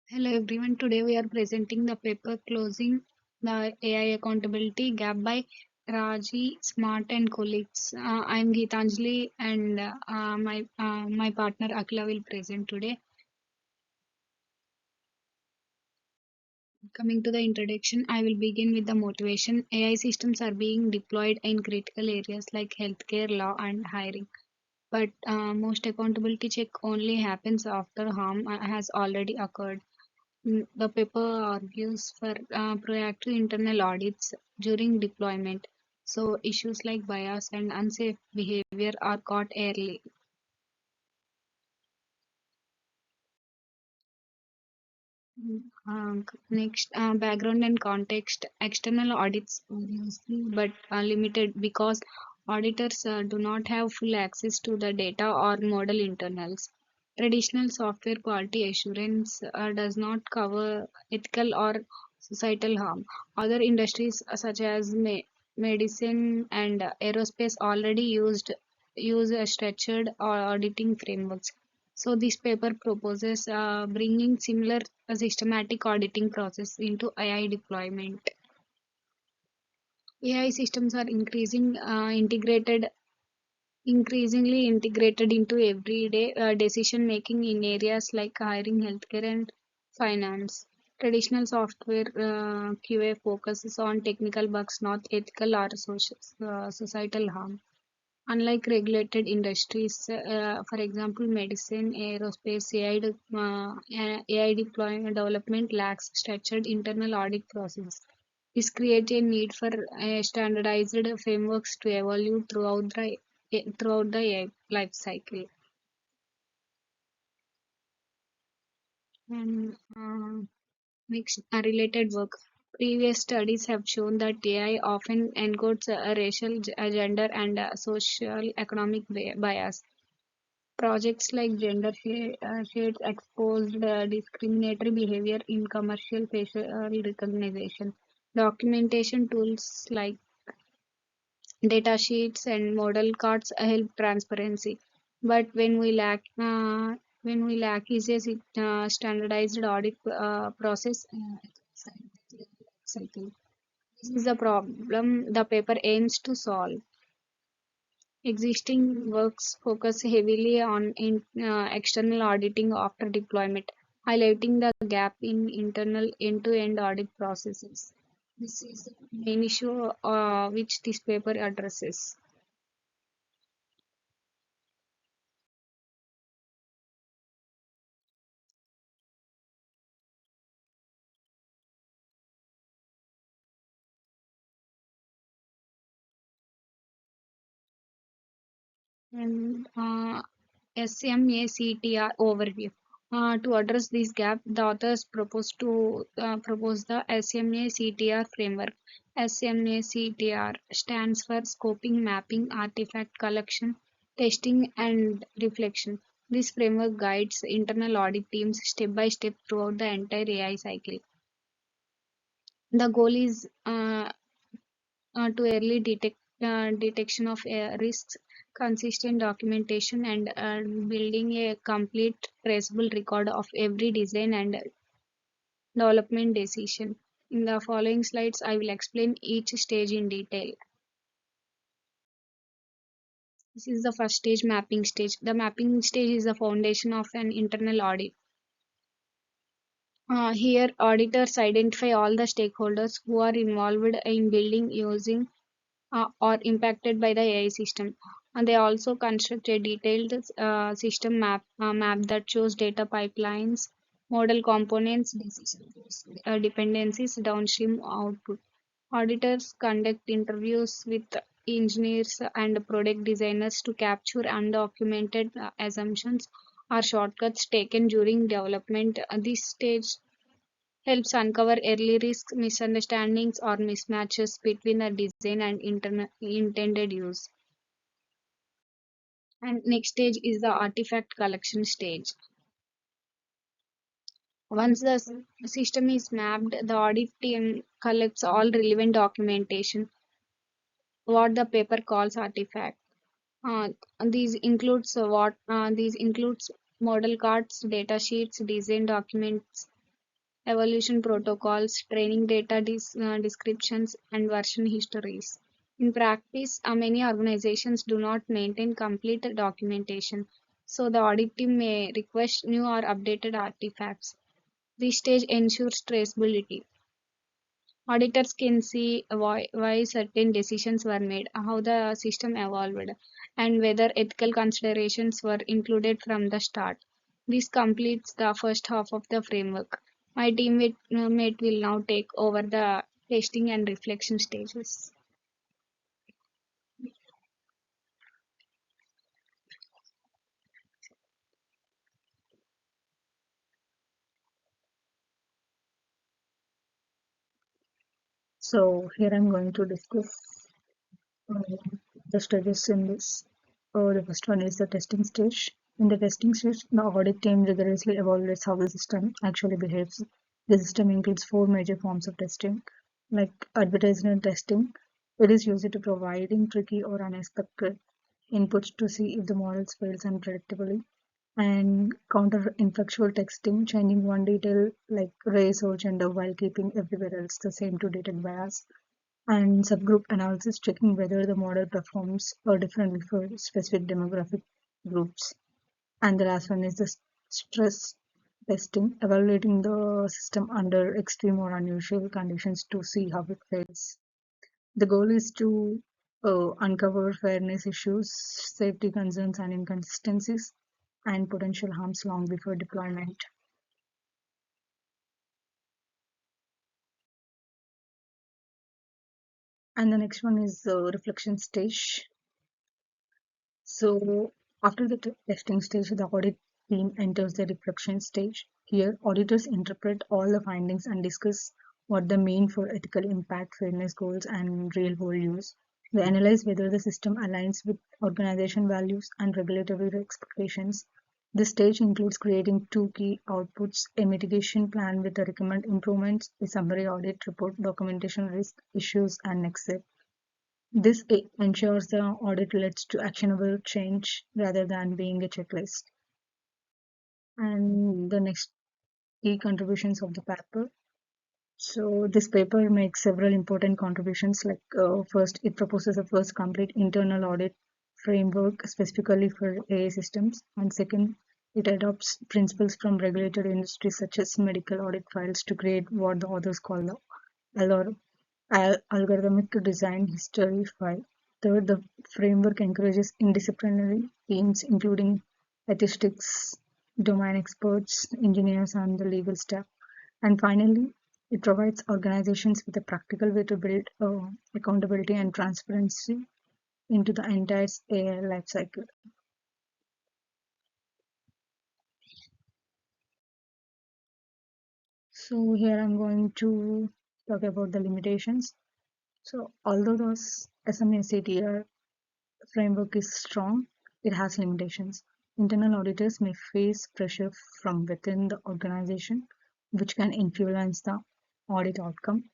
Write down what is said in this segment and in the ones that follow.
Hello everyone. Today we are presenting the paper closing the AI accountability gap by Raji Smart and colleagues. I am Geetanjali and my partner Akila will present today. Coming to the introduction, I will begin with the motivation. AI systems are being deployed in critical areas like healthcare, law, and hiring. But most accountability check only happens after harm has already occurred. The paper argues for proactive internal audits during deployment, so issues like bias and unsafe behavior are caught early. Next, background and context. External audits are useful but limited because auditors do not have full access to the data or model internals. Traditional software quality assurance does not cover ethical or societal harm. Other industries such as medicine and aerospace already use a structured auditing frameworks. So this paper proposes bringing similar systematic auditing process into AI deployment. AI systems are increasingly integrated into everyday decision making in areas like hiring, healthcare, and finance. Traditional software QA focuses on technical bugs, not ethical or societal harm. Unlike regulated industries, for example, medicine, aerospace, AI deployment development lacks structured internal audit process. This creates a need for standardized frameworks to evolve throughout the AI life cycle. And next, related work. Previous studies have shown that AI often encodes racial, gender, and social economic bias. Projects like gender shades exposed discriminatory behavior in commercial facial recognition. Documentation tools like data sheets and model cards help transparency. But when we lack is a standardized audit process cycle. This is the problem the paper aims to solve. Existing works focus heavily on external auditing after deployment, highlighting the gap in internal end-to-end audit processes. This is the main issue which this paper addresses. And SMACTR overview. To address this gap, the authors propose the SMACTR framework. SMACTR stands for Scoping, Mapping, Artifact Collection, Testing, and Reflection. This framework guides internal audit teams step by step throughout the entire AI cycle. The goal is to early detection of risks, consistent documentation, and building a complete traceable record of every design and development decision. In the following slides, I will explain each stage in detail. This is the first stage, mapping stage. The mapping stage is the foundation of an internal audit. Here, auditors identify all the stakeholders who are involved in building, using, or impacted by the AI system. And they also construct a detailed system map that shows data pipelines, model components, dependencies, downstream output. Auditors conduct interviews with engineers and product designers to capture undocumented assumptions or shortcuts taken during development. This stage helps uncover early risks, misunderstandings, or mismatches between the design and intended use. And next stage is the artifact collection stage. Once the system is mapped, the audit team collects all relevant documentation, what the paper calls artifact. Uh, these includes model cards, data sheets, design documents, evolution protocols, training data descriptions, and version histories. In practice, many organizations do not maintain complete documentation, so the audit team may request new or updated artifacts. This stage ensures traceability. Auditors can see why certain decisions were made, how the system evolved, and whether ethical considerations were included from the start. This completes the first half of the framework. My teammate will now take over the testing and reflection stages. So here I'm going to discuss uh, the stages in this. The first one is the testing stage. In the testing stage, the audit team rigorously evaluates how the system actually behaves. The system includes four major forms of testing, like advertisement testing. It is used to providing tricky or unexpected inputs to see if the models fails unpredictably. And counter-ineffectual testing, changing one detail like race or gender while keeping everywhere else the same to detect bias, and subgroup analysis, checking whether the model performs differently for specific demographic groups. And the last one is the stress testing, evaluating the system under extreme or unusual conditions to see how it fails. The goal is to uncover fairness issues, safety concerns, and inconsistencies, and potential harms long before deployment. And the next one is the reflection stage. So after the testing stage, the audit team enters the reflection stage. Here, auditors interpret all the findings and discuss what they mean for ethical impact, fairness goals, and real world use. They analyze whether the system aligns with organization values and regulatory expectations. This stage includes creating two key outputs: a mitigation plan with the recommended improvements, a summary audit report, documentation risk, issues, and next step. This ensures the audit leads to actionable change rather than being a checklist. And the next key contributions of the paper. So this paper makes several important contributions. Like first, it proposes a first complete internal audit framework specifically for AI systems, and second, it adopts principles from regulated industries such as medical audit files to create what the authors call the algorithmic design history file. Third, the framework encourages interdisciplinary teams, including statistics, domain experts, engineers, and the legal staff. And finally, it provides organizations with a practical way to build accountability and transparency into the entire AI lifecycle. So here I'm going to talk about the limitations. So although those SMACTR framework is strong, it has limitations. Internal auditors may face pressure from within the organization, which can influence the audit outcome.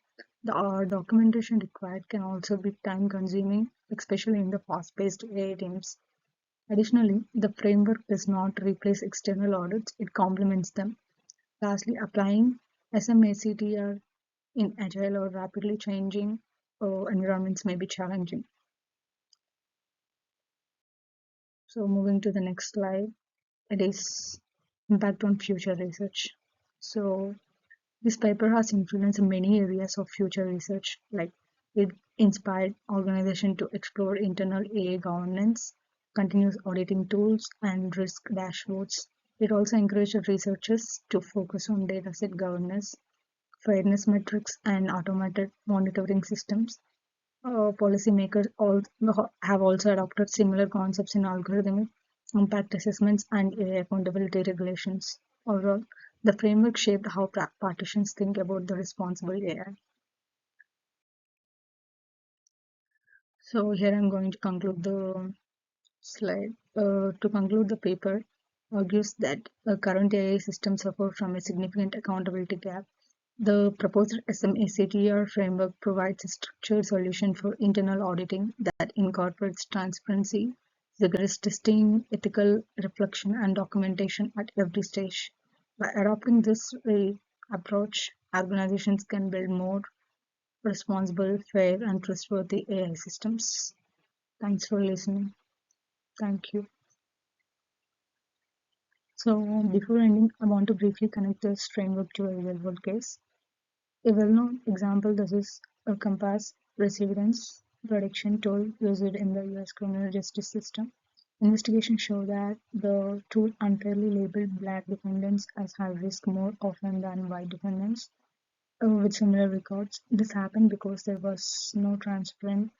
The documentation required can also be time consuming, especially in the fast paced AI teams. Additionally, the framework does not replace external audits, it complements them. Lastly, applying SMACTR in agile or rapidly changing environments may be challenging. So, moving to the next slide. It is impact on future research. So this paper has influenced many areas of future research, like it inspired organizations to explore internal AI governance, continuous auditing tools, and risk dashboards. It also encouraged researchers to focus on dataset governance, fairness metrics, and automated monitoring systems. Policymakers have also adopted similar concepts in algorithmic impact assessments and AI accountability regulations. Overall, the framework shaped how practitioners think about the responsible AI. So here I'm going to conclude the slide. To conclude, the paper argues that current AI systems suffer from a significant accountability gap. The proposed SMACTR framework provides a structured solution for internal auditing that incorporates transparency, rigorous testing, ethical reflection, and documentation at every stage. By adopting this way, approach, organizations can build more responsible, fair, and trustworthy AI systems. Thanks for listening. Thank you. So, before ending, I want to briefly connect this framework to a real world case. A well known example this is a compass recidence prediction tool used in the US criminal justice system. Investigations show that the tool unfairly labeled black defendants as high risk more often than white defendants with similar records. This happened because there was no transparent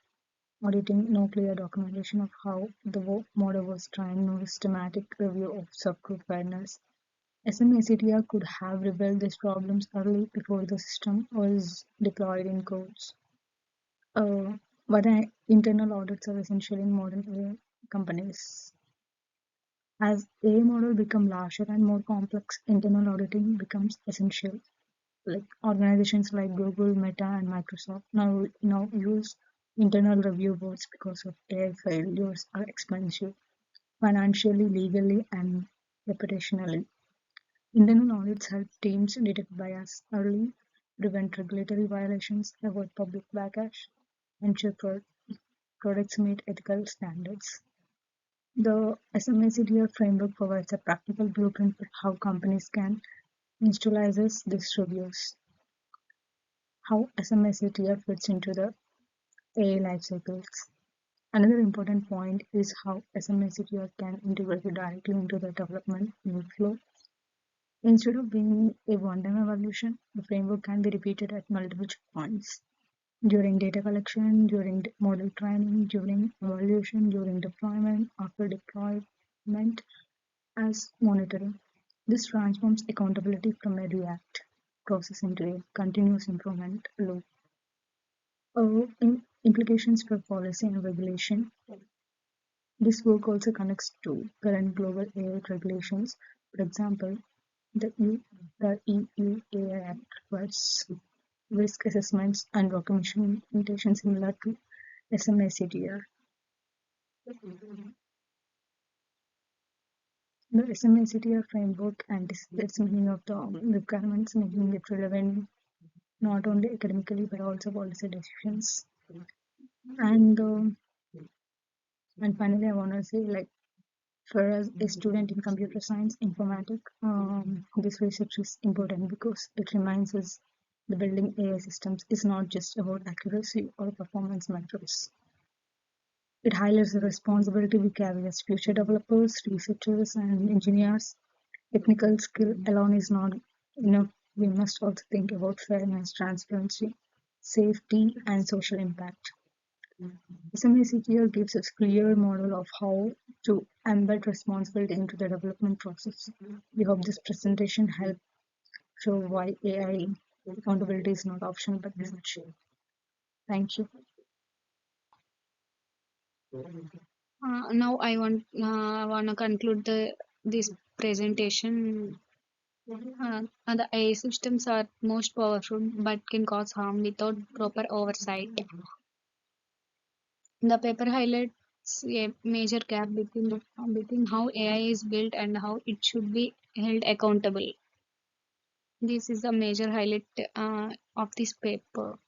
auditing, no clear documentation of how the model was trained, no systematic review of subgroup fairness. SMACTR could have revealed these problems early before the system was deployed in codes. Uh, but internal audits are essential in modern AI companies. As AI models become larger and more complex, internal auditing becomes essential. Like organizations like Google, Meta, and Microsoft now use internal review boards because of their failures are expensive, financially, legally, and reputationally. Internal audits help teams detect bias early, prevent regulatory violations, avoid public backlash, ensure products meet ethical standards. The SMACDR framework provides a practical blueprint for how companies can institutionalize these reviews. How SMACDR fits into the AI life cycles. Another important point is how SMACDR can integrate directly into the development workflow. Instead of being a one-time evaluation, the framework can be repeated at multiple checkpoints during data collection, during model training, during evaluation, during deployment, after deployment, as monitoring. This transforms accountability from a react process into a continuous improvement loop. Implications for policy and regulation. This work also connects to current global AI regulations. For example, the EU AI Act requires risk assessments and documentation similar to SMACTR. The SMACTR framework anticipates many of the requirements, making it relevant not only academically but also policy decisions. And and finally, I want to say, like, for us, a student in computer science, informatics, this research is important because it reminds us the building AI systems is not just about accuracy or performance metrics. It highlights the responsibility we carry as future developers, researchers, and engineers. Technical skill alone is not enough. We must also think about fairness, transparency, safety, and social impact. SMACTR gives us a clear model of how to embed responsibility into the development process. We hope this presentation helped show why AI accountability is not optional but essential. Thank you. Now I want to conclude this presentation. The AI systems are most powerful but can cause harm without proper oversight. The paper highlights a major gap between how AI is built and how it should be held accountable. This is a major highlight of this paper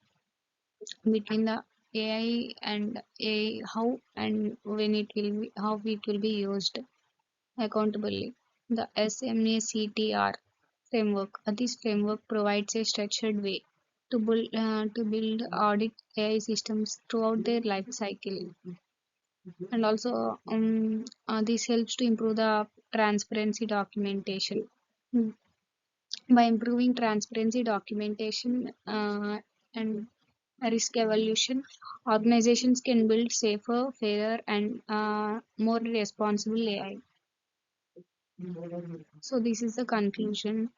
between the AI and how and when how it will be used accountably. The SMACTR framework. This framework provides a structured way to build audit AI systems throughout their life cycle, and also this helps to improve the transparency documentation. Mm. By improving transparency documentation and risk evaluation, organizations can build safer, fairer, and more responsible AI. So this is the conclusion.